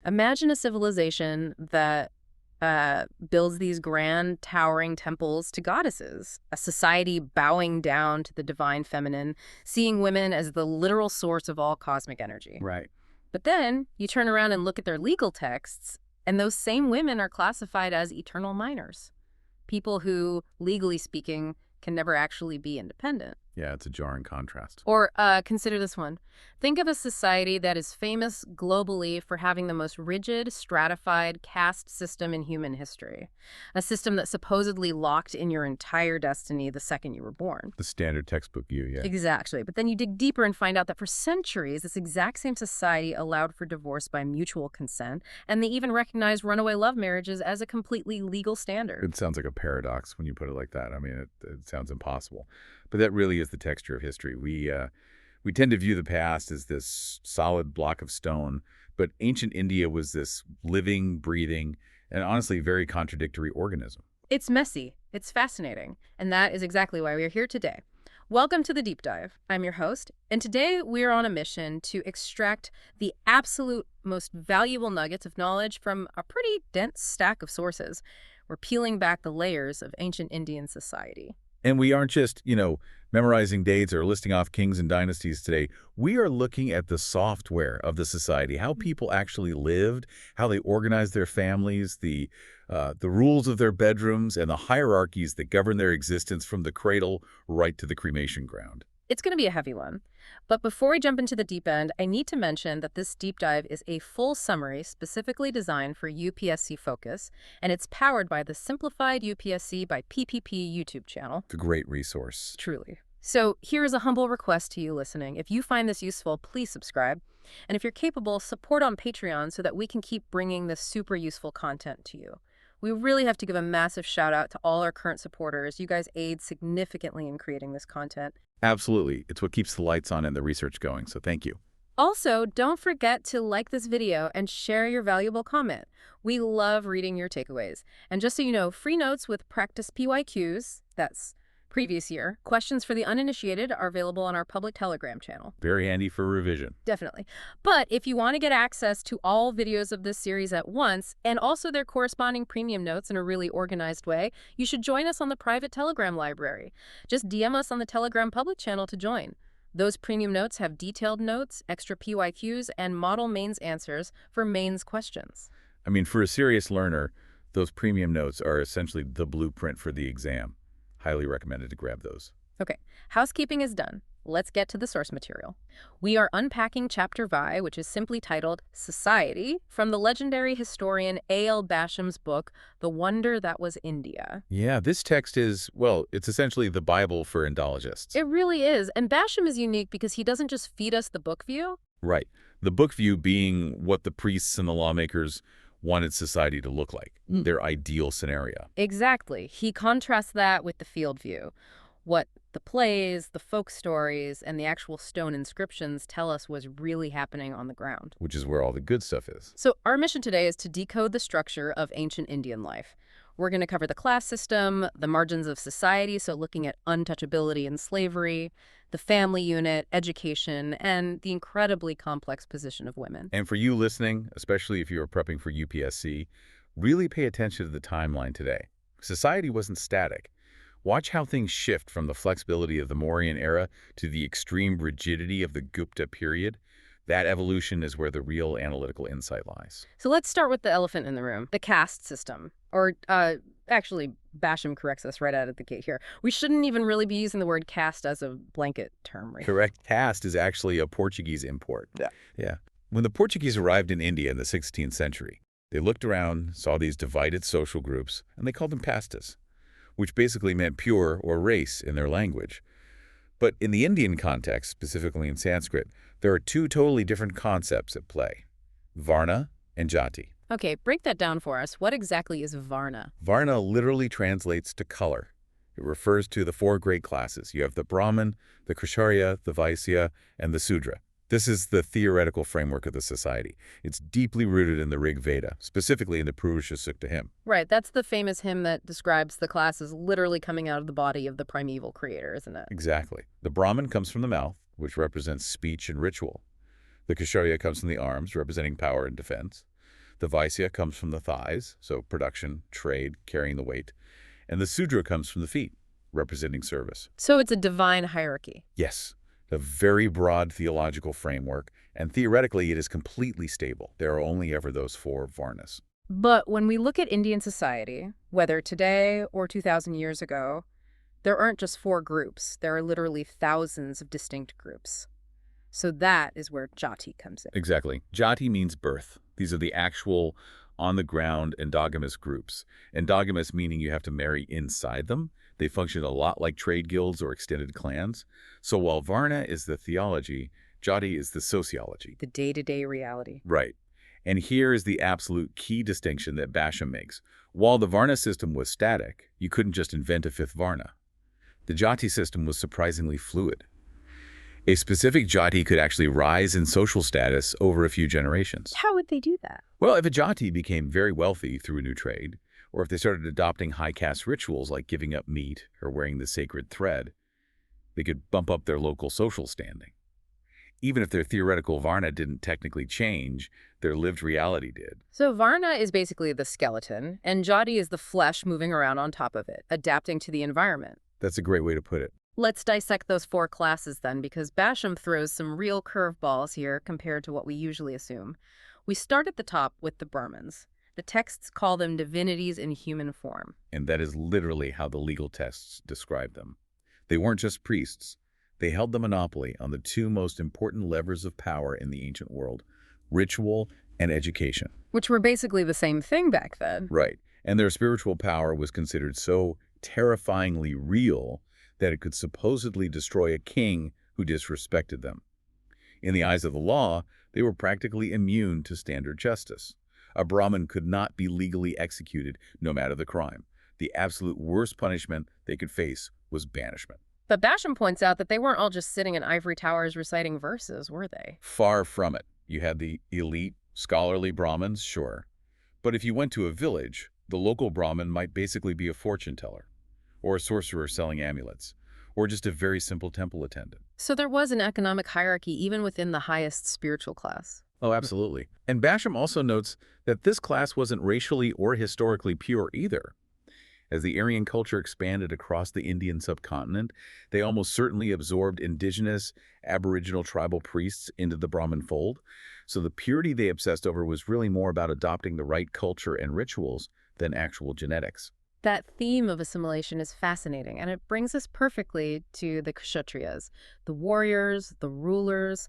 Imagine a civilization that builds these grand, towering temples to goddesses, a society bowing down to the divine feminine, seeing women as the literal source of all cosmic energy. Right. But then you turn around and look at their legal texts, and those same women are classified as eternal minors, people who, legally speaking, can never actually be independent. Yeah, it's a jarring contrast. Or consider this one. Think of a society that is famous globally for having the most rigid, stratified caste system in human history. A system that supposedly locked in your entire destiny the second you were born. The standard textbook view, yeah. Exactly. But then you dig deeper and find out that for centuries, this exact same society allowed for divorce by mutual consent, and they even recognized runaway love marriages as a completely legal standard. It sounds like a paradox when you put it like that. I mean, it sounds impossible. But that really is the texture of history. We tend to view the past as this solid block of stone, but ancient India was this living, breathing, and honestly very contradictory organism. It's messy. It's fascinating. And that is exactly why we are here today. Welcome to The Deep Dive. I'm your host, and today we're on a mission to extract the absolute most valuable nuggets of knowledge from a pretty dense stack of sources. We're peeling back the layers of ancient Indian society. And we aren't just, memorizing dates or listing off kings and dynasties today. We are looking at the software of the society, how people actually lived, how they organized their families, the rules of their bedrooms, and the hierarchies that govern their existence from the cradle right to the cremation ground. It's going to be a heavy one. But before we jump into the deep end, I need to mention that this deep dive is a full summary specifically designed for UPSC focus, and it's powered by the Simplified UPSC by PPP YouTube channel. It's a great resource. Truly. So here is a humble request to you listening. If you find this useful, please subscribe. And if you're capable, support on Patreon so that we can keep bringing this super useful content to you. We really have to give a massive shout out to all our current supporters. You guys aid significantly in creating this content. Absolutely. It's what keeps the lights on and the research going, so thank you. Also, don't forget to like this video and share your valuable comment. We love reading your takeaways. And just so you know, free notes with practice PYQs, that's previous year, questions for the uninitiated are available on our public Telegram channel. Very handy for revision. Definitely. But if you want to get access to all videos of this series at once, and also their corresponding premium notes in a really organized way, you should join us on the private Telegram library. Just DM us on the Telegram public channel to join. Those premium notes have detailed notes, extra PYQs, and model mains answers for mains questions. I mean, for a serious learner, those premium notes are essentially the blueprint for the exam. Highly recommended to grab those. Okay, housekeeping is done. Let's get to the source material. We are unpacking Chapter Vi, which is simply titled Society, from the legendary historian A.L. Basham's book, The Wonder That Was India. Yeah, this text is, well, it's essentially the Bible for Indologists. It really is. And Basham is unique because he doesn't just feed us the book view. Right. The book view being what the priests and the lawmakers wanted society to look like, their ideal scenario. Exactly. He contrasts that with the field view. What the plays, the folk stories, and the actual stone inscriptions tell us was really happening on the ground. Which is where all the good stuff is. So our mission today is to decode the structure of ancient Indian life. We're going to cover the class system, the margins of society, so looking at untouchability and slavery, the family unit, education, and the incredibly complex position of women. And for you listening, especially if you are prepping for UPSC, really pay attention to the timeline today. Society wasn't static. Watch how things shift from the flexibility of the Mauryan era to the extreme rigidity of the Gupta period. That evolution is where the real analytical insight lies. So let's start with the elephant in the room, the caste system. Or actually, Basham corrects us right out of the gate here. We shouldn't even really be using the word caste as a blanket term, right? Correct. Caste is actually a Portuguese import. Yeah. When the Portuguese arrived in India in the 16th century, they looked around, saw these divided social groups, and they called them castas, which basically meant pure or race in their language. But in the Indian context, specifically in Sanskrit, there are two totally different concepts at play, Varna and Jati. Okay, break that down for us. What exactly is Varna? Varna literally translates to color. It refers to the four great classes. You have the Brahman, the Kshatriya, the Vaishyas, and the Shudra. This is the theoretical framework of the society. It's deeply rooted in the Rig Veda, specifically in the Purusha Sukta hymn. Right, that's the famous hymn that describes the classes literally coming out of the body of the primeval creator, isn't it? Exactly. The Brahman comes from the mouth, which represents speech and ritual. The Kshatriya comes from the arms, representing power and defense. The Vaisya comes from the thighs, so production, trade, carrying the weight. And the Sudra comes from the feet, representing service. So it's a divine hierarchy. Yes, a very broad theological framework, and theoretically it is completely stable. There are only ever those 4 Varnas. But when we look at Indian society, whether today or 2,000 years ago, there aren't just 4 groups. There are literally thousands of distinct groups. So that is where Jati comes in. Exactly. Jati means birth. These are the actual on-the-ground endogamous groups. Endogamous meaning you have to marry inside them. They function a lot like trade guilds or extended clans. So while Varna is the theology, Jati is the sociology. The day-to-day reality. Right. And here is the absolute key distinction that Basham makes. While the Varna system was static, you couldn't just invent a 5th Varna. The Jati system was surprisingly fluid. A specific Jati could actually rise in social status over a few generations. How would they do that? Well, if a Jati became very wealthy through a new trade, or if they started adopting high caste rituals like giving up meat or wearing the sacred thread, they could bump up their local social standing. Even if their theoretical Varna didn't technically change, their lived reality did. So Varna is basically the skeleton, and Jati is the flesh moving around on top of it, adapting to the environment. That's a great way to put it. Let's dissect those 4 classes then, because Basham throws some real curveballs here compared to what we usually assume. We start at the top with the Brahmans. The texts call them divinities in human form. And that is literally how the legal texts describe them. They weren't just priests. They held the monopoly on the 2 most important levers of power in the ancient world, ritual and education. Which were basically the same thing back then. Right. And their spiritual power was considered so terrifyingly real that it could supposedly destroy a king who disrespected them. In the eyes of the law, they were practically immune to standard justice. A Brahmin could not be legally executed, no matter the crime. The absolute worst punishment they could face was banishment. But Basham points out that they weren't all just sitting in ivory towers reciting verses, were they? Far from it. You had the elite, scholarly Brahmins, sure. But if you went to a village, the local Brahmin might basically be a fortune teller, or a sorcerer selling amulets, or just a very simple temple attendant. So there was an economic hierarchy even within the highest spiritual class. Oh, absolutely. And Basham also notes that this class wasn't racially or historically pure either. As the Aryan culture expanded across the Indian subcontinent, they almost certainly absorbed indigenous, aboriginal tribal priests into the Brahmin fold. So the purity they obsessed over was really more about adopting the right culture and rituals than actual genetics. That theme of assimilation is fascinating, and it brings us perfectly to the Kshatriyas, the warriors, the rulers.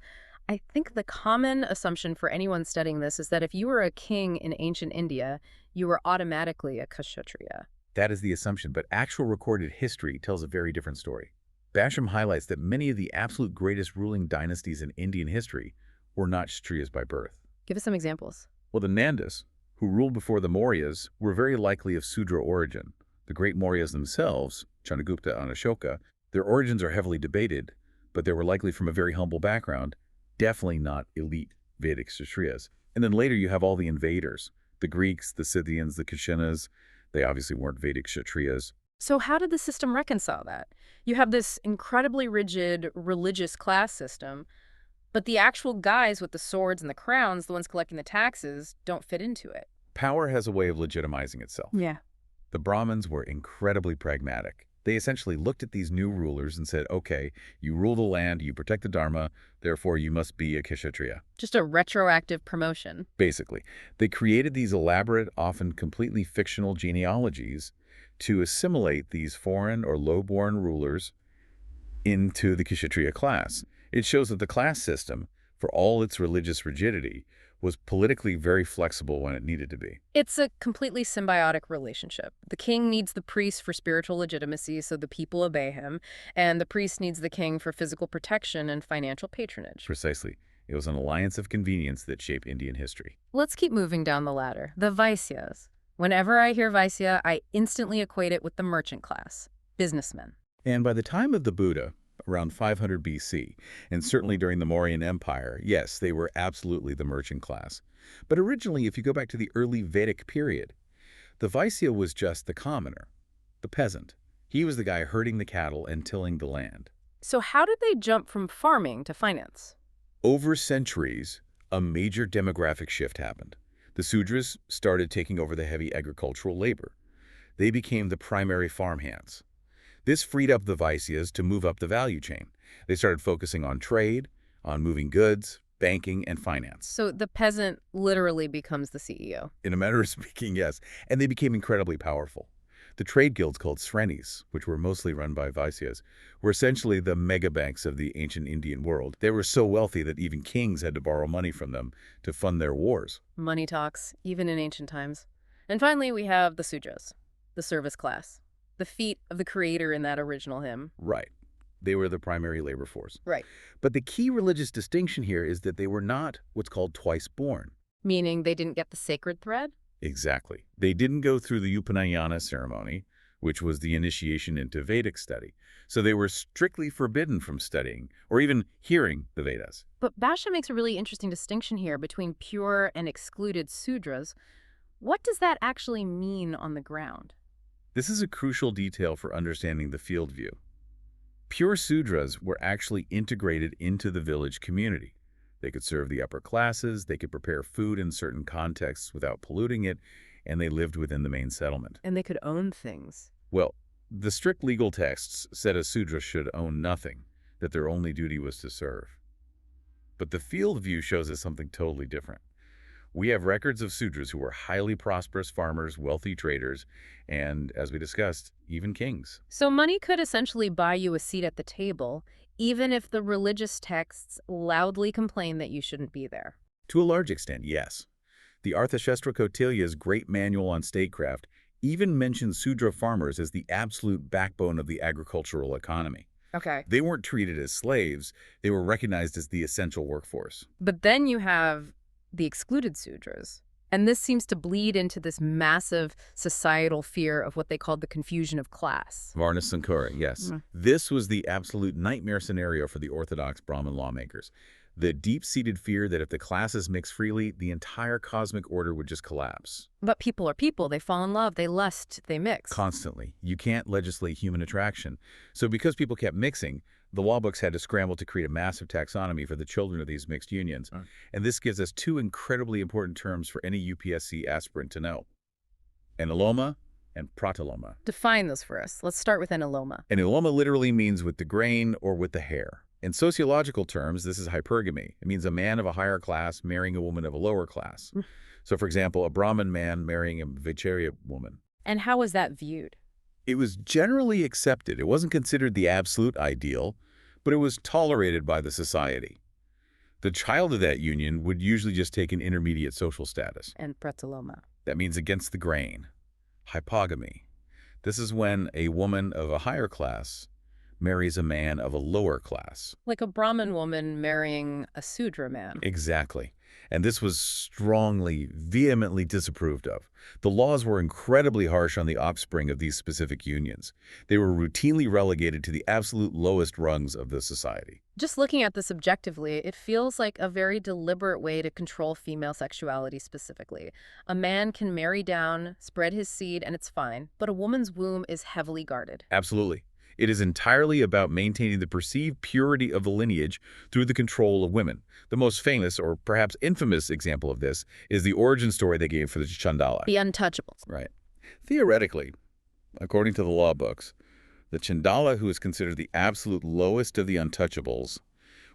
I think the common assumption for anyone studying this is that if you were a king in ancient India, you were automatically a Kshatriya. That is the assumption, but actual recorded history tells a very different story. Basham highlights that many of the absolute greatest ruling dynasties in Indian history were not Kshatriyas by birth. Give us some examples. Well, the Nandas, who ruled before the Mauryas, were very likely of Sudra origin. The great Mauryas themselves, Chandragupta and Ashoka, their origins are heavily debated, but they were likely from a very humble background, definitely not elite Vedic Kshatriyas. And then later you have all the invaders, the Greeks, the Scythians, the Kshanas. They obviously weren't Vedic Kshatriyas. So how did the system reconcile that? You have this incredibly rigid religious class system, but the actual guys with the swords and the crowns, the ones collecting the taxes, don't fit into it. Power has a way of legitimizing itself. Yeah. The Brahmins were incredibly pragmatic. They essentially looked at these new rulers and said, okay, you rule the land, you protect the Dharma, therefore you must be a Kshatriya. Just a retroactive promotion. Basically. They created these elaborate, often completely fictional genealogies to assimilate these foreign or low-born rulers into the Kshatriya class. It shows that the class system, for all its religious rigidity, was politically very flexible when it needed to be. It's a completely symbiotic relationship. The king needs the priest for spiritual legitimacy so the people obey him, and the priest needs the king for physical protection and financial patronage. Precisely. It was an alliance of convenience that shaped Indian history. Let's keep moving down the ladder. The Vaishyas. Whenever I hear Vaisya, I instantly equate it with the merchant class, businessmen. And by the time of the Buddha, around 500 BC, and certainly during the Mauryan Empire, yes, they were absolutely the merchant class. But originally, if you go back to the early Vedic period, the Vaisya was just the commoner, the peasant. He was the guy herding the cattle and tilling the land. So how did they jump from farming to finance? Over centuries, a major demographic shift happened. The Sudras started taking over the heavy agricultural labor. They became the primary farmhands. This freed up the Vaishyas to move up the value chain. They started focusing on trade, on moving goods, banking, and finance. So the peasant literally becomes the CEO. In a manner of speaking, yes. And they became incredibly powerful. The trade guilds called Srenis, which were mostly run by Vaishyas, were essentially the megabanks of the ancient Indian world. They were so wealthy that even kings had to borrow money from them to fund their wars. Money talks, even in ancient times. And finally, we have the Sudras, the service class, the feet of the creator in that original hymn. Right. They were the primary labor force. Right. But the key religious distinction here is that they were not what's called twice born. Meaning they didn't get the sacred thread? Exactly. They didn't go through the Upanayana ceremony, which was the initiation into Vedic study. So they were strictly forbidden from studying or even hearing the Vedas. But Basham makes a really interesting distinction here between pure and excluded Sudras. What does that actually mean on the ground? This is a crucial detail for understanding the field view. Pure Sudras were actually integrated into the village community. They could serve the upper classes, they could prepare food in certain contexts without polluting it, and they lived within the main settlement. And they could own things. Well, the strict legal texts said a Sudra should own nothing, that their only duty was to serve. But the field view shows us something totally different. We have records of Sudras who were highly prosperous farmers, wealthy traders, and, as we discussed, even kings. So money could essentially buy you a seat at the table, even if the religious texts loudly complain that you shouldn't be there. To a large extent, yes. The Arthashastra Kautilya's great manual on statecraft even mentions Sudra farmers as the absolute backbone of the agricultural economy. Okay. They weren't treated as slaves, they were recognized as the essential workforce. But then you have the excluded Sudras. And this seems to bleed into this massive societal fear of what they called the confusion of class. Varna Sankara, yes. This was the absolute nightmare scenario for the orthodox Brahmin lawmakers. The deep-seated fear that if the classes mix freely, the entire cosmic order would just collapse. But people are people. They fall in love. They lust. They mix. Constantly. You can't legislate human attraction. So because people kept mixing, the law books had to scramble to create a massive taxonomy for the children of these mixed unions. And this gives us two incredibly important terms for any UPSC aspirant to know: Anuloma and Pratiloma. Define those for us. Let's start with Anuloma. Anuloma literally means with the grain or with the hair. In sociological terms, this is hypergamy. It means a man of a higher class marrying a woman of a lower class. So, for example, a Brahmin man marrying a Vaishyas woman. And how was that viewed? It was generally accepted. It wasn't considered the absolute ideal, but it was tolerated by the society. The child of that union would usually just take an intermediate social status. And Pratiloma. That means against the grain. Hypogamy. This is when a woman of a higher class marries a man of a lower class. Like a Brahmin woman marrying a Sudra man. Exactly. And this was strongly, vehemently disapproved of. The laws were incredibly harsh on the offspring of these specific unions. They were routinely relegated to the absolute lowest rungs of the society. Just looking at this objectively, it feels like a very deliberate way to control female sexuality specifically. A man can marry down, spread his seed, and it's fine. But a woman's womb is heavily guarded. Absolutely. It is entirely about maintaining the perceived purity of the lineage through the control of women. The most famous, or perhaps infamous, example of this is the origin story they gave for the Chandala. The Untouchables. Right. Theoretically, according to the law books, the Chandala, who is considered the absolute lowest of the Untouchables,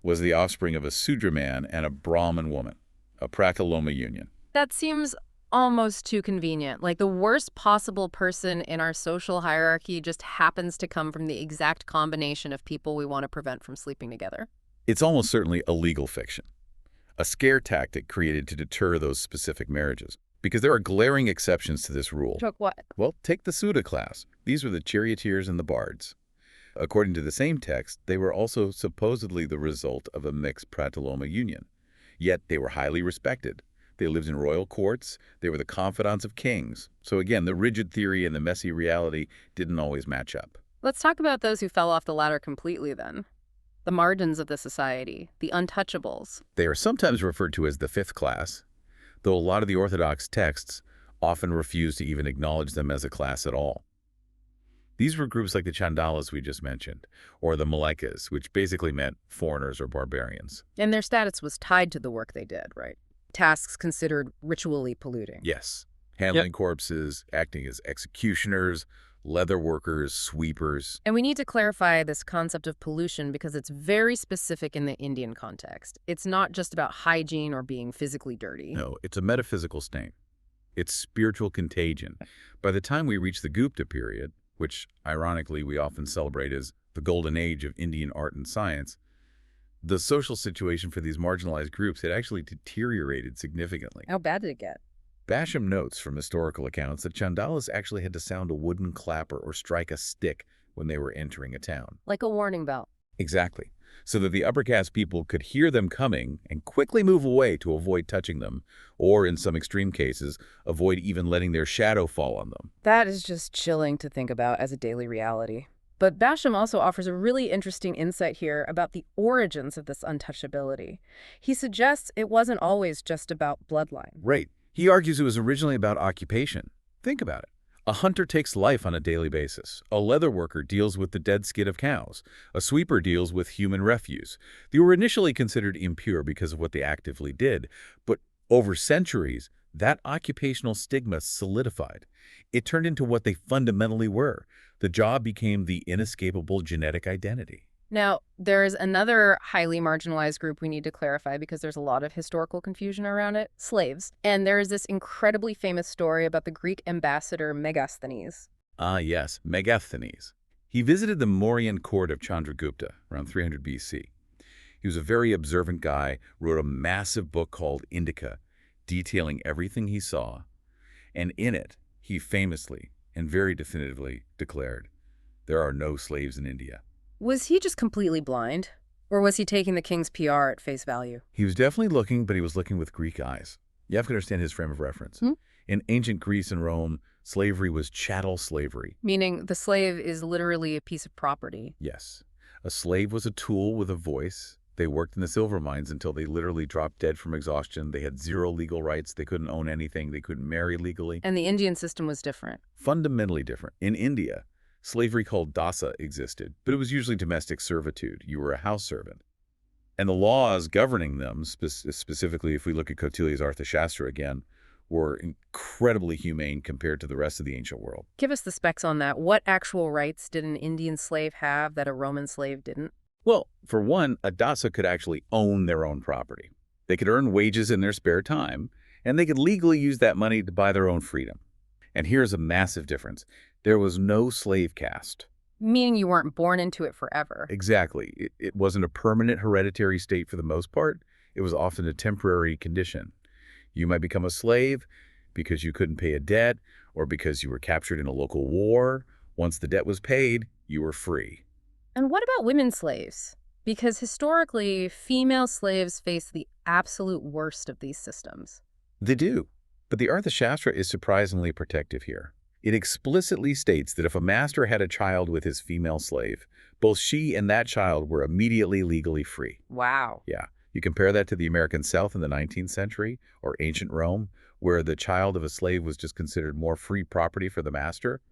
was the offspring of a Sudra man and a Brahmin woman, a Pratiloma union. That seems almost too convenient. Like the worst possible person in our social hierarchy just happens to come from the exact combination of people we want to prevent from sleeping together. It's almost certainly a legal fiction, a scare tactic created to deter those specific marriages. Because there are glaring exceptions to this rule. Took what? Well, take the Sudha class. These were the charioteers and the bards. According to the same text, they were also supposedly the result of a mixed Pratiloma union. Yet they were highly respected. They lived in royal courts. They were the confidants of kings. So again, the rigid theory and the messy reality didn't always match up. Let's talk about those who fell off the ladder completely then. The margins of the society, the Untouchables. They are sometimes referred to as the fifth class, though a lot of the Orthodox texts often refuse to even acknowledge them as a class at all. These were groups like the Chandalas we just mentioned, or the Malekas, which basically meant foreigners or barbarians. And their status was tied to the work they did, right? tasks considered ritually polluting. Yes. Handling corpses, acting as executioners, leather workers, sweepers. And we need to clarify this concept of pollution because it's very specific in the Indian context. It's not just about hygiene or being physically dirty. No, it's a metaphysical stain. It's spiritual contagion. By the time we reach the Gupta period, which ironically we often celebrate as the golden age of Indian art and science, the social situation for these marginalized groups had actually deteriorated significantly. How bad did it get? Basham notes from historical accounts that Chandalas actually had to sound a wooden clapper or strike a stick when they were entering a town. Like a warning bell. Exactly. So that the upper caste people could hear them coming and quickly move away to avoid touching them, or in some extreme cases, avoid even letting their shadow fall on them. That is just chilling to think about as a daily reality. But Basham also offers a really interesting insight here about the origins of this untouchability. He suggests it wasn't always just about bloodline. Right. He argues it was originally about occupation. Think about it. A hunter takes life on a daily basis. A leather worker deals with the dead skin of cows. A sweeper deals with human refuse. They were initially considered impure because of what they actively did, but over centuries, that occupational stigma solidified. It turned into what they fundamentally were. The job became the inescapable genetic identity. Now, there is another highly marginalized group we need to clarify because there's a lot of historical confusion around it, slaves. And there is this incredibly famous story about the Greek ambassador Megasthenes. Ah, yes, Megasthenes. He visited the Mauryan court of Chandragupta around 300 BC. He was a very observant guy, wrote a massive book called Indica, detailing everything he saw. And in it, he famously and very definitively declared, "There are no slaves in India." Was he just completely blind? Or was he taking the king's PR at face value? He was definitely looking, but he was looking with Greek eyes. You have to understand his frame of reference. In ancient Greece and Rome, slavery was chattel slavery. Meaning the slave is literally a piece of property. Yes. A slave was a tool with a voice. They worked in the silver mines until they literally dropped dead from exhaustion. They had zero legal rights. They couldn't own anything. They couldn't marry legally. And the Indian system was different. Fundamentally different. In India, slavery called dasa existed, but it was usually domestic servitude. You were a house servant. And the laws governing them, specifically if we look at Kautilya's Arthashastra again, were incredibly humane compared to the rest of the ancient world. Give us the specs on that. What actual rights did an Indian slave have that a Roman slave didn't? Well, for one, a dasa could actually own their own property. They could earn wages in their spare time, and they could legally use that money to buy their own freedom. And here's a massive difference. There was no slave caste. Meaning you weren't born into it forever. Exactly. It wasn't a permanent hereditary state for the most part. It was often a temporary condition. You might become a slave because you couldn't pay a debt or because you were captured in a local war. Once the debt was paid, you were free. And what about women slaves? Because historically, female slaves face the absolute worst of these systems. They do. But the Arthashastra is surprisingly protective here. It explicitly states that if a master had a child with his female slave, both she and that child were immediately legally free. Wow. Yeah. You compare that to the American South in the 19th century or ancient Rome, where the child of a slave was just considered more free property for the master.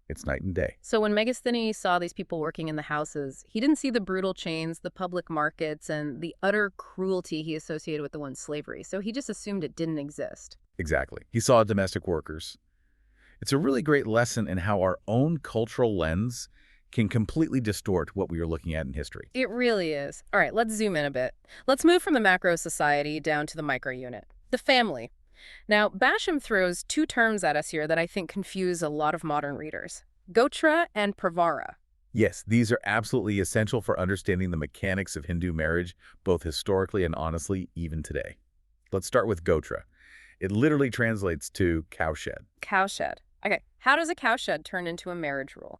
It's night and day. So when Megasthenes saw these people working in the houses, he didn't see the brutal chains, the public markets, and the utter cruelty he associated with the one slavery. So he just assumed it didn't exist. Exactly. He saw domestic workers. It's a really great lesson in how our own cultural lens can completely distort what we are looking at in history. It really is. All right, let's zoom in a bit. Let's move from the macro society down to the micro unit, the family. Now, Basham throws two terms at us here that I think confuse a lot of modern readers, Gotra and Pravara. Yes, these are absolutely essential for understanding the mechanics of Hindu marriage, both historically and honestly, even today. Let's start with Gotra. It literally translates to cowshed. Cowshed. Okay, how does a cowshed turn into a marriage rule?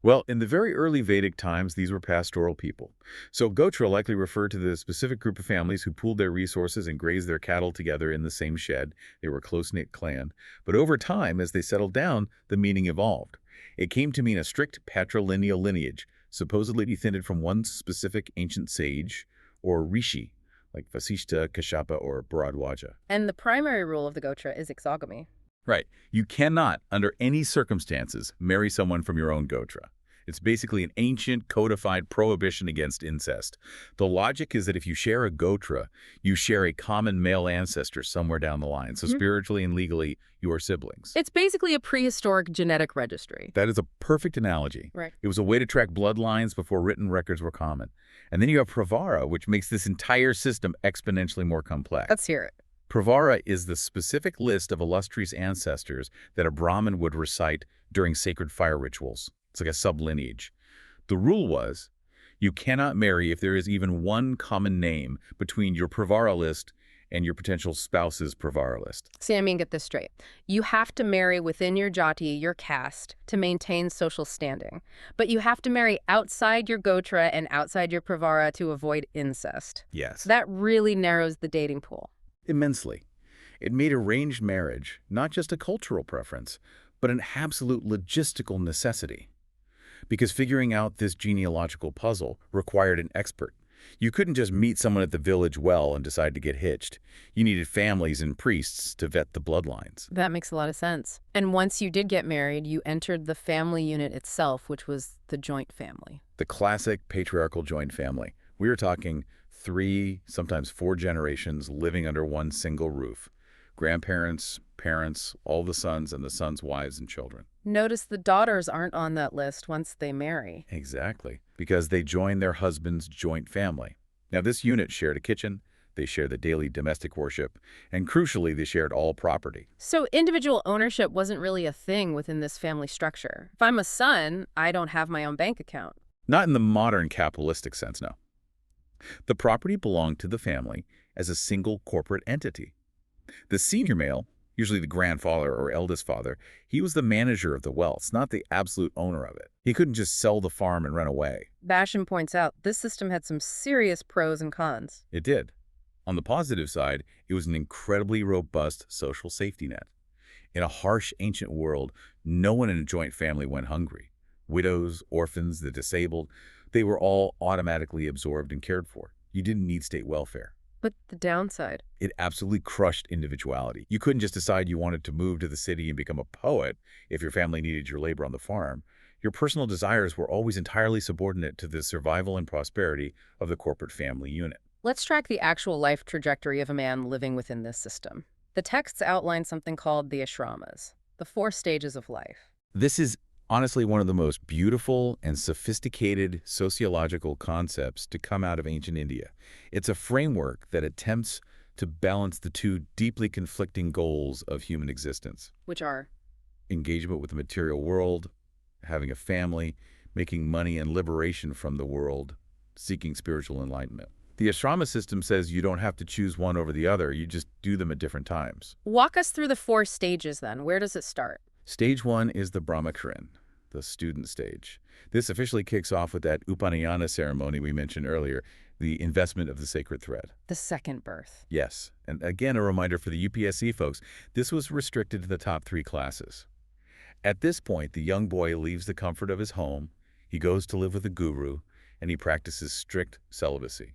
Well, in the very early Vedic times, these were pastoral people. So Gotra likely referred to the specific group of families who pooled their resources and grazed their cattle together in the same shed. They were a close-knit clan. But over time, as they settled down, the meaning evolved. It came to mean a strict patrilineal lineage, supposedly descended from one specific ancient sage or rishi, like Vasishta, Kashyapa, or Bharadwaja. And the primary rule of the Gotra is exogamy. Right. You cannot, under any circumstances, marry someone from your own Gotra. It's basically an ancient codified prohibition against incest. The logic is that if you share a Gotra, you share a common male ancestor somewhere down the line. So spiritually and legally, you are siblings. It's basically a prehistoric genetic registry. That is a perfect analogy. Right. It was a way to track bloodlines before written records were common. And then you have Pravara, which makes this entire system exponentially more complex. Let's hear it. Pravara is the specific list of illustrious ancestors that a Brahmin would recite during sacred fire rituals. It's like a sublineage. The rule was, you cannot marry if there is even one common name between your Pravara list and your potential spouse's Pravara list. See, I mean, get this straight. You have to marry within your Jati, your caste, to maintain social standing. But you have to marry outside your Gotra and outside your Pravara to avoid incest. Yes. That really narrows the dating pool. Immensely. It made arranged marriage not just a cultural preference, but an absolute logistical necessity. Because figuring out this genealogical puzzle required an expert. You couldn't just meet someone at the village well and decide to get hitched. You needed families and priests to vet the bloodlines. That makes a lot of sense. And once you did get married, you entered the family unit itself, which was the joint family. The classic patriarchal joint family. We are talking 3, sometimes 4 generations living under one single roof. Grandparents, parents, all the sons, and the sons' wives and children. Notice the daughters aren't on that list once they marry. Exactly, because they join their husband's joint family. Now, this unit shared a kitchen, they shared the daily domestic worship, and crucially, they shared all property. So individual ownership wasn't really a thing within this family structure. If I'm a son, I don't have my own bank account. Not in the modern capitalistic sense, no. The property belonged to the family as a single corporate entity. The senior male, usually the grandfather or eldest father, he was the manager of the wealth, not the absolute owner of it. He couldn't just sell the farm and run away. Basham points out this system had some serious pros and cons. It did. On the positive side, it was an incredibly robust social safety net. In a harsh, ancient world, no one in a joint family went hungry. Widows, orphans, the disabled, they were all automatically absorbed and cared for. You didn't need state welfare. But the downside? It absolutely crushed individuality. You couldn't just decide you wanted to move to the city and become a poet if your family needed your labor on the farm. Your personal desires were always entirely subordinate to the survival and prosperity of the corporate family unit. Let's track the actual life trajectory of a man living within this system. The texts outline something called the Ashramas, the 4 stages of life. This is honestly one of the most beautiful and sophisticated sociological concepts to come out of ancient India. It's a framework that attempts to balance the 2 deeply conflicting goals of human existence. Which are? Engagement with the material world, having a family, making money, and liberation from the world, seeking spiritual enlightenment. The ashrama system says you don't have to choose one over the other, you just do them at different times. Walk us through the 4 stages then. Where does it start? Stage 1 is the Brahmacharin, the student stage. This officially kicks off with that Upanayana ceremony we mentioned earlier, the investment of the sacred thread. The second birth. Yes, and again a reminder for the UPSC folks, this was restricted to the top 3 classes. At this point, the young boy leaves the comfort of his home, he goes to live with a guru, and he practices strict celibacy.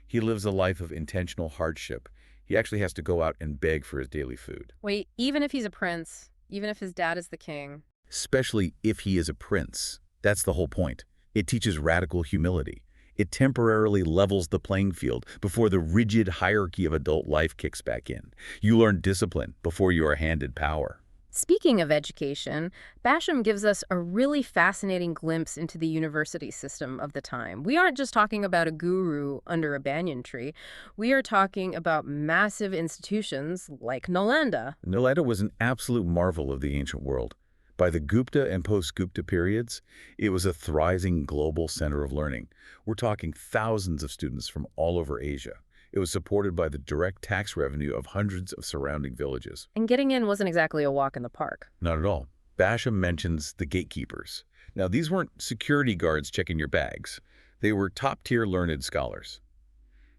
He lives a life of intentional hardship. He actually has to go out and beg for his daily food. Wait, even if he's a prince, even if his dad is the king? Especially if he is a prince. That's the whole point. It teaches radical humility. It temporarily levels the playing field before the rigid hierarchy of adult life kicks back in. You learn discipline before you are handed power. Speaking of education, Basham gives us a really fascinating glimpse into the university system of the time. We aren't just talking about a guru under a banyan tree. We are talking about massive institutions like Nalanda. Nalanda was an absolute marvel of the ancient world. By the Gupta and post-Gupta periods, it was a thriving global center of learning. We're talking thousands of students from all over Asia. It was supported by the direct tax revenue of hundreds of surrounding villages. And getting in wasn't exactly a walk in the park. Not at all. Basham mentions the gatekeepers. Now, these weren't security guards checking your bags. They were top-tier learned scholars.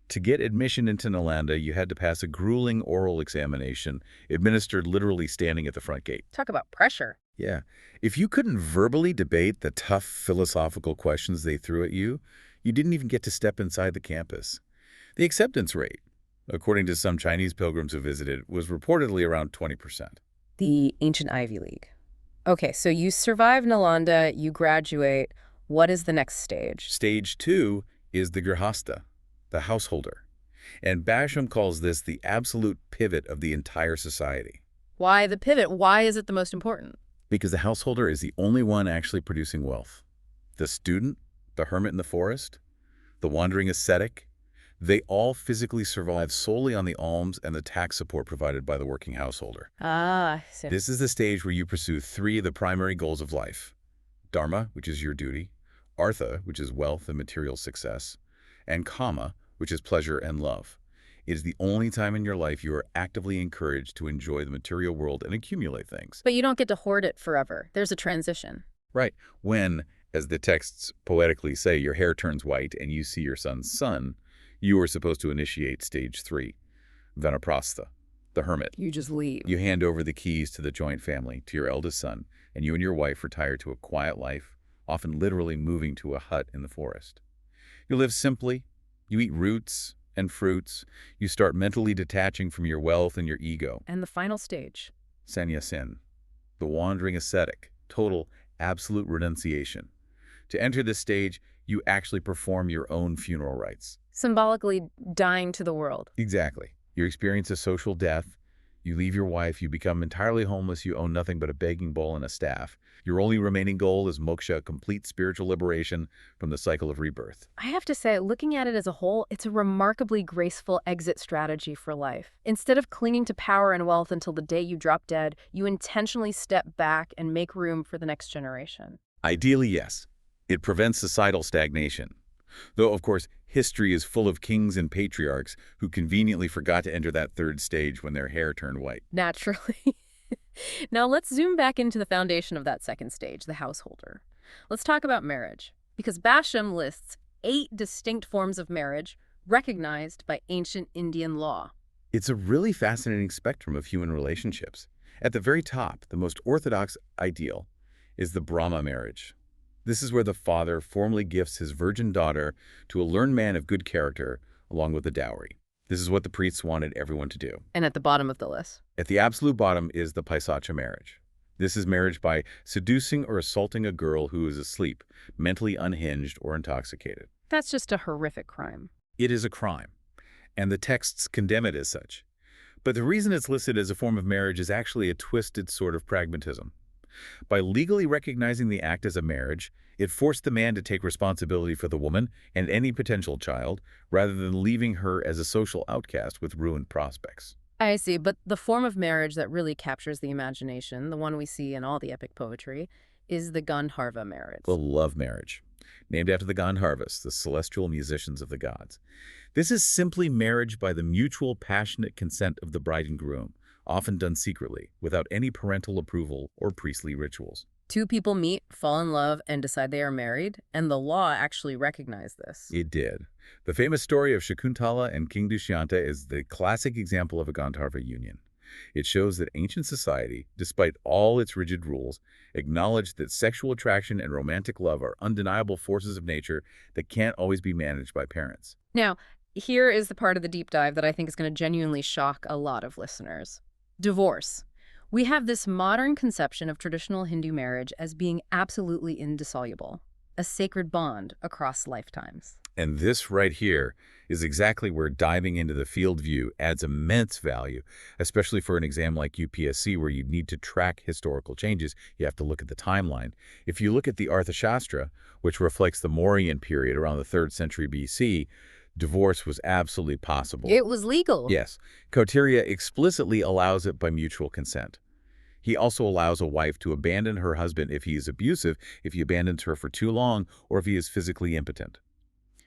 To get admission into Nalanda, you had to pass a grueling oral examination, administered literally standing at the front gate. Talk about pressure. Yeah. If you couldn't verbally debate the tough philosophical questions they threw at you, you didn't even get to step inside the campus. The acceptance rate, according to some Chinese pilgrims who visited, was reportedly around 20%. The ancient Ivy League. Okay, so you survive Nalanda, you graduate. What is the next stage? Stage 2 is the grihasta, the householder. And Basham calls this the absolute pivot of the entire society. Why the pivot? Why is it the most important? Because the householder is the only one actually producing wealth. The student, the hermit in the forest, the wandering ascetic, they all physically survive solely on the alms and the tax support provided by the working householder. Ah, so This is the stage where you pursue 3 of the primary goals of life. Dharma, which is your duty, Artha, which is wealth and material success, and Kama, which is pleasure and love. It is the only time in your life you are actively encouraged to enjoy the material world and accumulate things. But you don't get to hoard it forever. There's a transition. Right. When, as the texts poetically say, your hair turns white and you see your son's sun, you are supposed to initiate stage 3, Vanaprastha, the hermit. You just leave. You hand over the keys to the joint family, to your eldest son, and you and your wife retire to a quiet life, often literally moving to a hut in the forest. You live simply, you eat roots and fruits, you start mentally detaching from your wealth and your ego. And the final stage? Sannyasin, the wandering ascetic, total, absolute renunciation. To enter this stage, you actually perform your own funeral rites. Symbolically dying to the world. Exactly. You experience a social death, you leave your wife, you become entirely homeless, you own nothing but a begging bowl and a staff. Your only remaining goal is moksha, complete spiritual liberation from the cycle of rebirth. I have to say, looking at it as a whole, it's a remarkably graceful exit strategy for life. Instead of clinging to power and wealth until the day you drop dead, you intentionally step back and make room for the next generation. Ideally, yes. It prevents societal stagnation. Though, of course, history is full of kings and patriarchs who conveniently forgot to enter that 3rd stage when their hair turned white. Naturally. Now let's zoom back into the foundation of that 2nd stage, the householder. Let's talk about marriage, because Basham lists 8 distinct forms of marriage recognized by ancient Indian law. It's a really fascinating spectrum of human relationships. At the very top, the most orthodox ideal is the Brahma marriage. This is where the father formally gifts his virgin daughter to a learned man of good character, along with a dowry. This is what the priests wanted everyone to do. And at the bottom of the list? At the absolute bottom is the Paisacha marriage. This is marriage by seducing or assaulting a girl who is asleep, mentally unhinged or intoxicated. That's just a horrific crime. It is a crime, and the texts condemn it as such. But the reason it's listed as a form of marriage is actually a twisted sort of pragmatism. By legally recognizing the act as a marriage, it forced the man to take responsibility for the woman and any potential child, rather than leaving her as a social outcast with ruined prospects. I see, but the form of marriage that really captures the imagination, the one we see in all the epic poetry, is the Gandharva marriage. The love marriage, named after the Gandharvas, the celestial musicians of the gods. This is simply marriage by the mutual passionate consent of the bride and groom, often done secretly, without any parental approval or priestly rituals. 2 people meet, fall in love, and decide they are married, and the law actually recognized this. It did. The famous story of Shakuntala and King Dushyanta is the classic example of a Gandharva union. It shows that ancient society, despite all its rigid rules, acknowledged that sexual attraction and romantic love are undeniable forces of nature that can't always be managed by parents. Now, here is the part of the deep dive that I think is going to genuinely shock a lot of listeners. Divorce. We have this modern conception of traditional Hindu marriage as being absolutely indissoluble, a sacred bond across lifetimes. And this right here is exactly where diving into the field view adds immense value, especially for an exam like UPSC where you need to track historical changes. You have to look at the timeline. If you look at the Arthashastra, which reflects the Mauryan period around the 3rd century BC, divorce was absolutely possible. It was legal. Yes. Kautilya explicitly allows it by mutual consent. He also allows a wife to abandon her husband if he is abusive, if he abandons her for too long, or if he is physically impotent.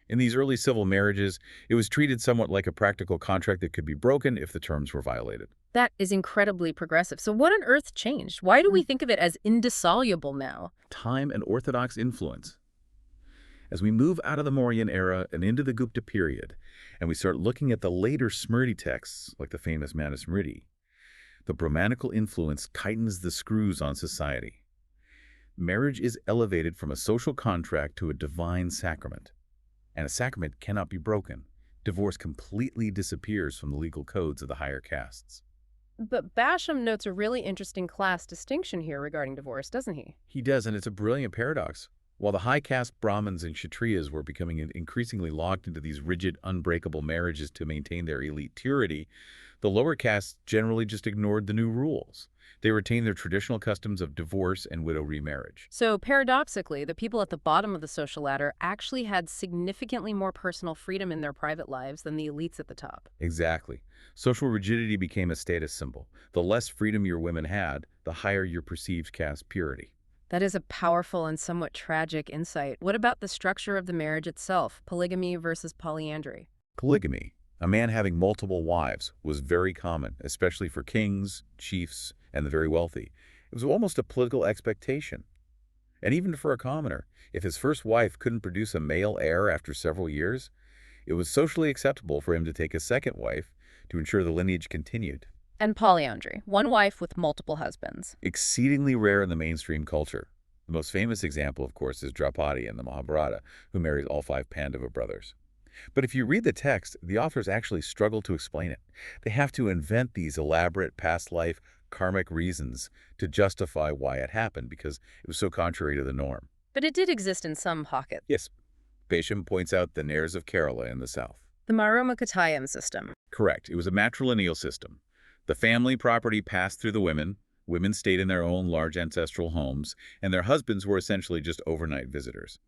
In these early civil marriages, it was treated somewhat like a practical contract that could be broken if the terms were violated. That is incredibly progressive. So what on earth changed? Why do we think of it as indissoluble now? Time and Orthodox influence. As we move out of the Mauryan era and into the Gupta period, and we start looking at the later Smriti texts, like the famous Manusmriti, the Brahmanical influence tightens the screws on society. Marriage is elevated from a social contract to a divine sacrament, and a sacrament cannot be broken. Divorce completely disappears from the legal codes of the higher castes. But Basham notes a really interesting class distinction here regarding divorce, doesn't he? He does, and it's a brilliant paradox. While the high caste Brahmins and Kshatriyas were becoming increasingly locked into these rigid, unbreakable marriages to maintain their elite purity, the lower castes generally just ignored the new rules. They retained their traditional customs of divorce and widow remarriage. So paradoxically, the people at the bottom of the social ladder actually had significantly more personal freedom in their private lives than the elites at the top. Exactly. Social rigidity became a status symbol. The less freedom your women had, the higher your perceived caste purity. That is a powerful and somewhat tragic insight. What about the structure of the marriage itself, polygamy versus polyandry? Polygamy, a man having multiple wives, was very common, especially for kings, chiefs, and the very wealthy. It was almost a political expectation. And even for a commoner, if his first wife couldn't produce a male heir after several years, it was socially acceptable for him to take a second wife to ensure the lineage continued. And polyandry, one wife with multiple husbands. Exceedingly rare in the mainstream culture. The most famous example, of course, is Draupadi in the Mahabharata, who marries all 5 Pandava brothers. But if you read the text, the authors actually struggle to explain it. They have to invent these elaborate past life karmic reasons to justify why it happened because it was so contrary to the norm. But it did exist in some pockets. Yes, Basham points out the Nairs of Kerala in the south. The Maromakatayam system. Correct. It was a matrilineal system. The family property passed through the women. Women stayed in their own large ancestral homes, and their husbands were essentially just overnight visitors.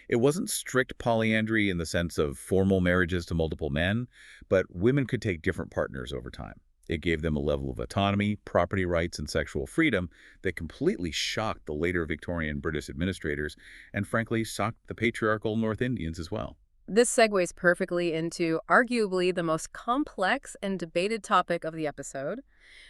It wasn't strict polyandry in the sense of formal marriages to multiple men, but women could take different partners over time. It gave them a level of autonomy, property rights, and sexual freedom that completely shocked the later Victorian British administrators and, frankly, shocked the patriarchal North Indians as well. This segues perfectly into arguably the most complex and debated topic of the episode,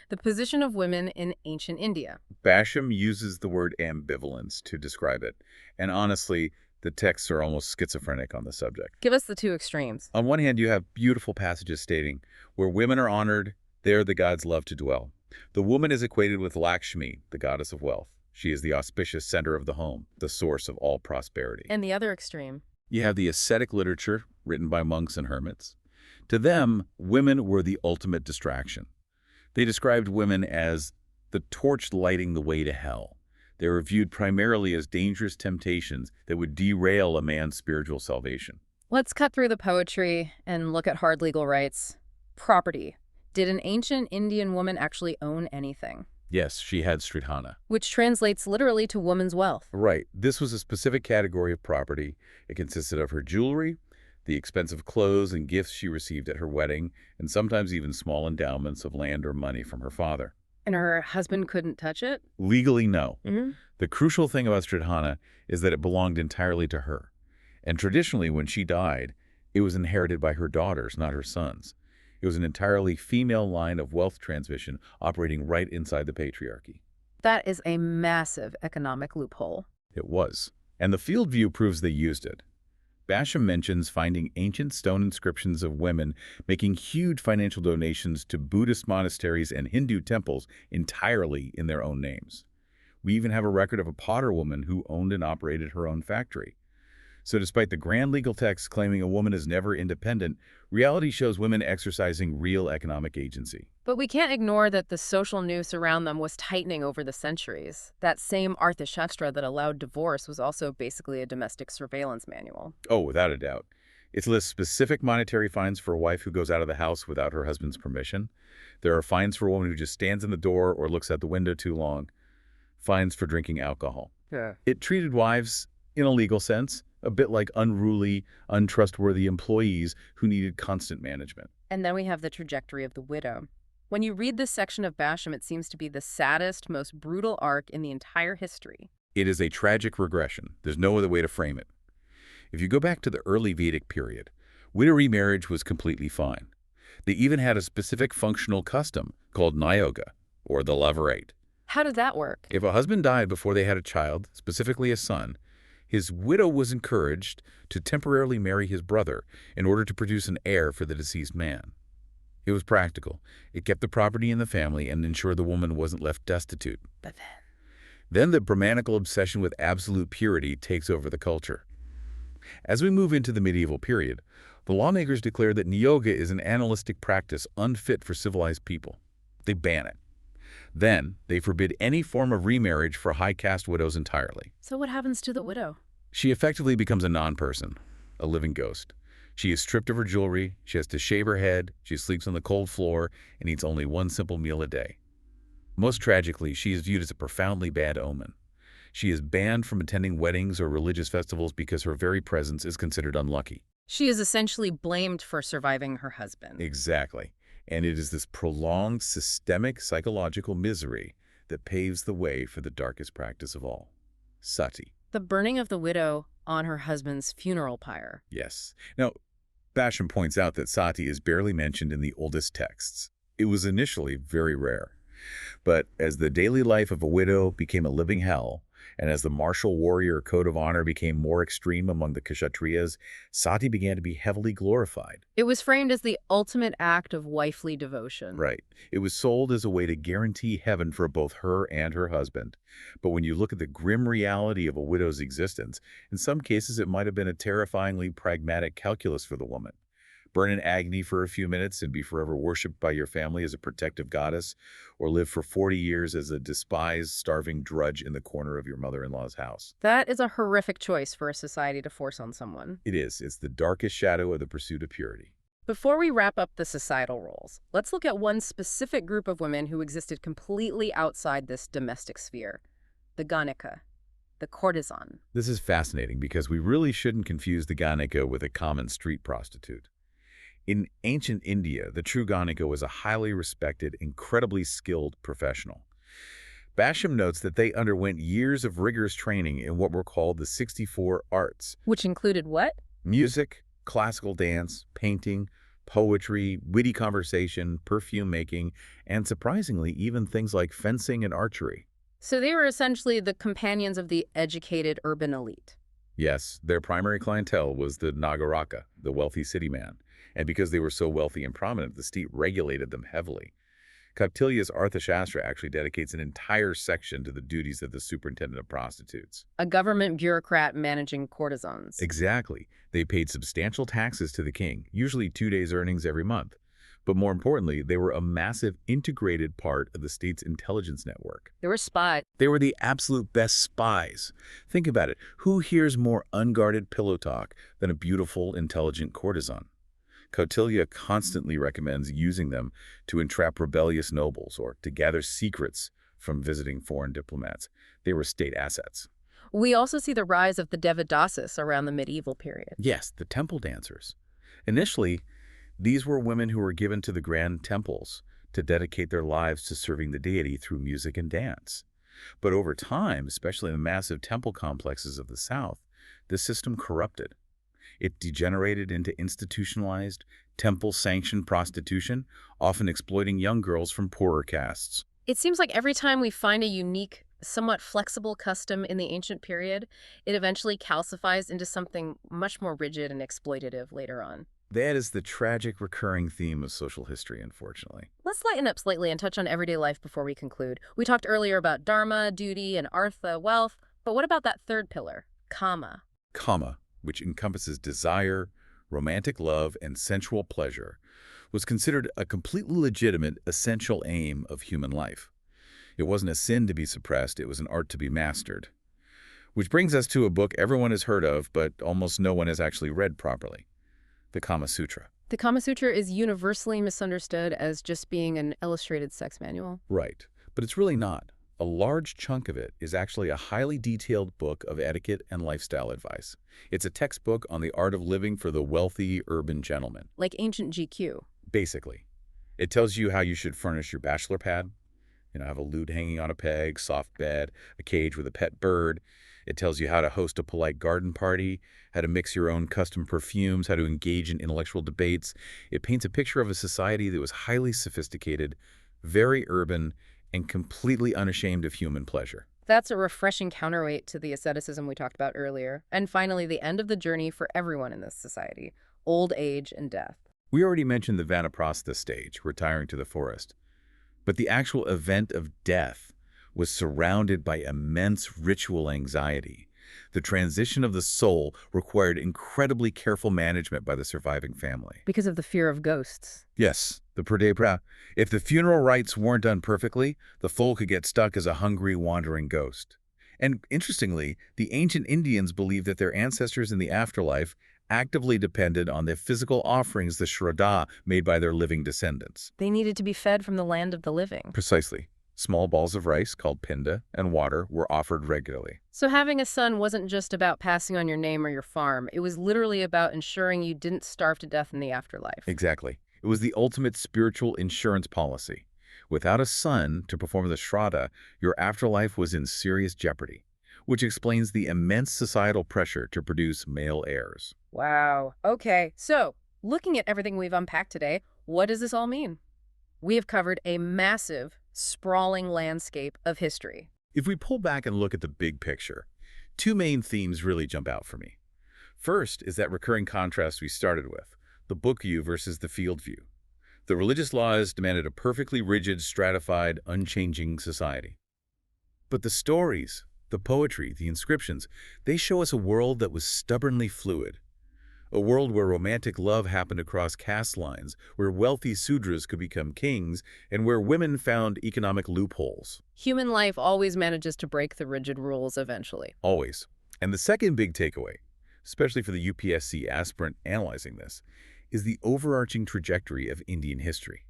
the position of women in ancient India. Basham uses the word ambivalence to describe it, and honestly, the texts are almost schizophrenic on the subject. Give us the two extremes. On one hand, you have beautiful passages stating, where women are honored, there the gods love to dwell. The woman is equated with Lakshmi, the goddess of wealth. She is the auspicious center of the home, the source of all prosperity. And the other extreme. You have the ascetic literature written by monks and hermits. To them, women were the ultimate distraction. They described women as the torch lighting the way to hell. They were viewed primarily as dangerous temptations that would derail a man's spiritual salvation. Let's cut through the poetry and look at hard legal rights. Property. Did an ancient Indian woman actually own anything? Yes, she had Stridhana. Which translates literally to woman's wealth. Right. This was a specific category of property. It consisted of her jewelry, the expensive clothes and gifts she received at her wedding, and sometimes even small endowments of land or money from her father. And her husband couldn't touch it? Legally, no. Mm-hmm. The crucial thing about Stridhana is that it belonged entirely to her. And traditionally, when she died, it was inherited by her daughters, not her sons. It was an entirely female line of wealth transmission operating right inside the patriarchy. That is a massive economic loophole. It was. And the field view proves they used it. Basham mentions finding ancient stone inscriptions of women making huge financial donations to Buddhist monasteries and Hindu temples entirely in their own names. We even have a record of a potter woman who owned and operated her own factory. So despite the grand legal texts claiming a woman is never independent, reality shows women exercising real economic agency. But we can't ignore that the social noose around them was tightening over the centuries. That same Arthashastra that allowed divorce was also basically a domestic surveillance manual. Oh, without a doubt. It lists specific monetary fines for a wife who goes out of the house without her husband's permission. There are fines for a woman who just stands in the door or looks out the window too long. Fines for drinking alcohol. Yeah. It treated wives, in a legal sense, a bit like unruly, untrustworthy employees who needed constant management. And then we have the trajectory of the widow. When you read this section of Basham, it seems to be the saddest, most brutal arc in the entire history. It is a tragic regression. There's no other way to frame it. If you go back to the early Vedic period, widow remarriage was completely fine. They even had a specific functional custom called Niyoga, or the love right. How did that work? If a husband died before they had a child, specifically a son, his widow was encouraged to temporarily marry his brother in order to produce an heir for the deceased man. It was practical. It kept the property in the family and ensured the woman wasn't left destitute. But Then the Brahmanical obsession with absolute purity takes over the culture. As we move into the medieval period, the lawmakers declare that niyoga is an animalistic practice unfit for civilized people. They ban it. Then, they forbid any form of remarriage for high-caste widows entirely. So what happens to the widow? She effectively becomes a non-person, a living ghost. She is stripped of her jewelry, she has to shave her head, she sleeps on the cold floor, and eats only one simple meal a day. Most tragically, she is viewed as a profoundly bad omen. She is banned from attending weddings or religious festivals because her very presence is considered unlucky. She is essentially blamed for surviving her husband. Exactly. And it is this prolonged systemic psychological misery that paves the way for the darkest practice of all, Sati. The burning of the widow on her husband's funeral pyre. Yes. Now, Basham points out that Sati is barely mentioned in the oldest texts. It was initially very rare. But as the daily life of a widow became a living hell, and as the martial warrior code of honor became more extreme among the Kshatriyas, Sati began to be heavily glorified. It was framed as the ultimate act of wifely devotion. Right. It was sold as a way to guarantee heaven for both her and her husband. But when you look at the grim reality of a widow's existence, in some cases it might have been a terrifyingly pragmatic calculus for the woman. Burn in agony for a few minutes and be forever worshipped by your family as a protective goddess, or live for 40 years as a despised, starving drudge in the corner of your mother-in-law's house. That is a horrific choice for a society to force on someone. It is. It's the darkest shadow of the pursuit of purity. Before we wrap up the societal roles, let's look at one specific group of women who existed completely outside this domestic sphere, the Ganika, the courtesan. This is fascinating because we really shouldn't confuse the Ganika with a common street prostitute. In ancient India, the true Ganika was a highly respected, incredibly skilled professional. Basham notes that they underwent years of rigorous training in what were called the 64 arts. Which included what? Music, classical dance, painting, poetry, witty conversation, perfume making, and surprisingly, even things like fencing and archery. So they were essentially the companions of the educated urban elite. Yes, their primary clientele was the Nagaraka, the wealthy city man. And because they were so wealthy and prominent, the state regulated them heavily. Kautilya's Arthashastra actually dedicates an entire section to the duties of the superintendent of prostitutes. A government bureaucrat managing courtesans. Exactly. They paid substantial taxes to the king, usually 2 days' earnings every month. But more importantly, they were a massive integrated part of the state's intelligence network. They were spies. They were the absolute best spies. Think about it. Who hears more unguarded pillow talk than a beautiful, intelligent courtesan? Kautilya constantly recommends using them to entrap rebellious nobles or to gather secrets from visiting foreign diplomats. They were state assets. We also see the rise of the Devadasis around the medieval period. Yes, the temple dancers. Initially, these were women who were given to the grand temples to dedicate their lives to serving the deity through music and dance. But over time, especially in the massive temple complexes of the South, this system corrupted. It degenerated into institutionalized, temple-sanctioned prostitution, often exploiting young girls from poorer castes. It seems like every time we find a unique, somewhat flexible custom in the ancient period, it eventually calcifies into something much more rigid and exploitative later on. That is the tragic recurring theme of social history, unfortunately. Let's lighten up slightly and touch on everyday life before we conclude. We talked earlier about dharma, duty, and artha, wealth, but what about that third pillar, kama? Kama, which encompasses desire, romantic love, and sensual pleasure, was considered a completely legitimate, essential aim of human life. It wasn't a sin to be suppressed, it was an art to be mastered. Which brings us to a book everyone has heard of, but almost no one has actually read properly, the Kamasutra. The Kamasutra is universally misunderstood as just being an illustrated sex manual. Right, but it's really not. A large chunk of it is actually a highly detailed book of etiquette and lifestyle advice. It's a textbook on the art of living for the wealthy urban gentleman. Like ancient GQ. Basically. It tells you how you should furnish your bachelor pad. Have a lute hanging on a peg, soft bed, a cage with a pet bird. It tells you how to host a polite garden party, how to mix your own custom perfumes, how to engage in intellectual debates. It paints a picture of a society that was highly sophisticated, very urban, and completely unashamed of human pleasure. That's a refreshing counterweight to the asceticism we talked about earlier. And finally, the end of the journey for everyone in this society, old age and death. We already mentioned the Vanaprastha stage, retiring to the forest. But the actual event of death was surrounded by immense ritual anxiety. The transition of the soul required incredibly careful management by the surviving family. Because of the fear of ghosts. Yes, the pradepra. If the funeral rites weren't done perfectly, the soul could get stuck as a hungry, wandering ghost. And interestingly, the ancient Indians believed that their ancestors in the afterlife actively depended on the physical offerings, the shraddha, made by their living descendants. They needed to be fed from the land of the living. Precisely. Small balls of rice, called pinda, and water were offered regularly. So having a son wasn't just about passing on your name or your farm. It was literally about ensuring you didn't starve to death in the afterlife. Exactly. It was the ultimate spiritual insurance policy. Without a son to perform the shraddha, your afterlife was in serious jeopardy, which explains the immense societal pressure to produce male heirs. Wow. Okay, so looking at everything we've unpacked today, what does this all mean? We have covered a massive, sprawling landscape of history. If we pull back and look at the big picture, two main themes really jump out for me. First is that recurring contrast we started with, the book view versus the field view. The religious laws demanded a perfectly rigid, stratified, unchanging society. But the stories, the poetry, the inscriptions, they show us a world that was stubbornly fluid. A world where romantic love happened across caste lines, where wealthy Shudras could become kings, and where women found economic loopholes. Human life always manages to break the rigid rules eventually. Always. And the second big takeaway, especially for the UPSC aspirant analyzing this, is the overarching trajectory of Indian history.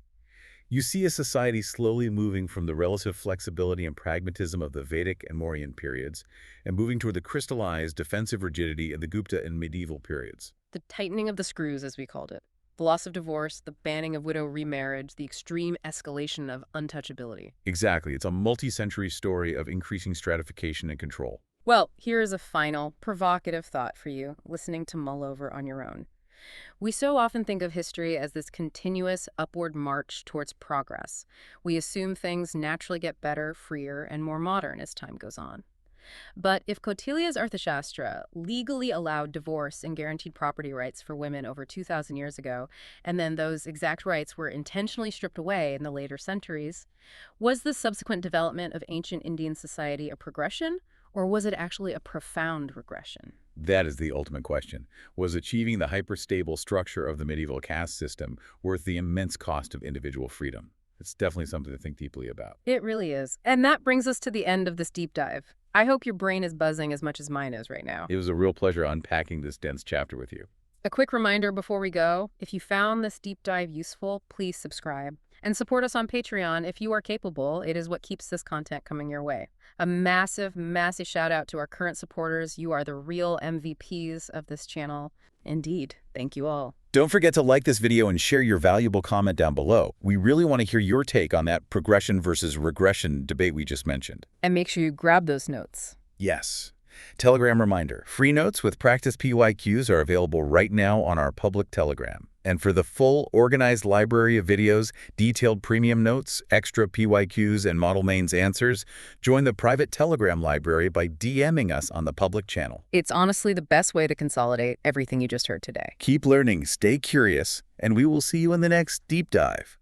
You see a society slowly moving from the relative flexibility and pragmatism of the Vedic and Mauryan periods and moving toward the crystallized defensive rigidity of the Gupta and medieval periods. The tightening of the screws, as we called it. The loss of divorce, the banning of widow remarriage, the extreme escalation of untouchability. Exactly. It's a multi-century story of increasing stratification and control. Well, here is a final, provocative thought for you, listening to mull over on your own. We so often think of history as this continuous upward march towards progress. We assume things naturally get better, freer, and more modern as time goes on. But if Kautilya's Arthashastra legally allowed divorce and guaranteed property rights for women over 2,000 years ago, and then those exact rights were intentionally stripped away in the later centuries, was the subsequent development of ancient Indian society a progression, or was it actually a profound regression? That is the ultimate question. Was achieving the hyper-stable structure of the medieval caste system worth the immense cost of individual freedom? It's definitely something to think deeply about. It really is. And that brings us to the end of this deep dive. I hope your brain is buzzing as much as mine is right now. It was a real pleasure unpacking this dense chapter with you. A quick reminder before we go, if you found this deep dive useful, please subscribe. And support us on Patreon if you are capable. It is what keeps this content coming your way. A massive, massive shout out to our current supporters. You are the real MVPs of this channel. Indeed. Thank you all. Don't forget to like this video and share your valuable comment down below. We really want to hear your take on that progression versus regression debate we just mentioned. And make sure you grab those notes. Yes. Telegram reminder, free notes with practice PYQs are available right now on our public Telegram. And for the full organized library of videos, detailed premium notes, extra PYQs, and model mains answers, join the private Telegram library by DMing us on the public channel. It's honestly the best way to consolidate everything you just heard today. Keep learning, stay curious, and we will see you in the next deep dive.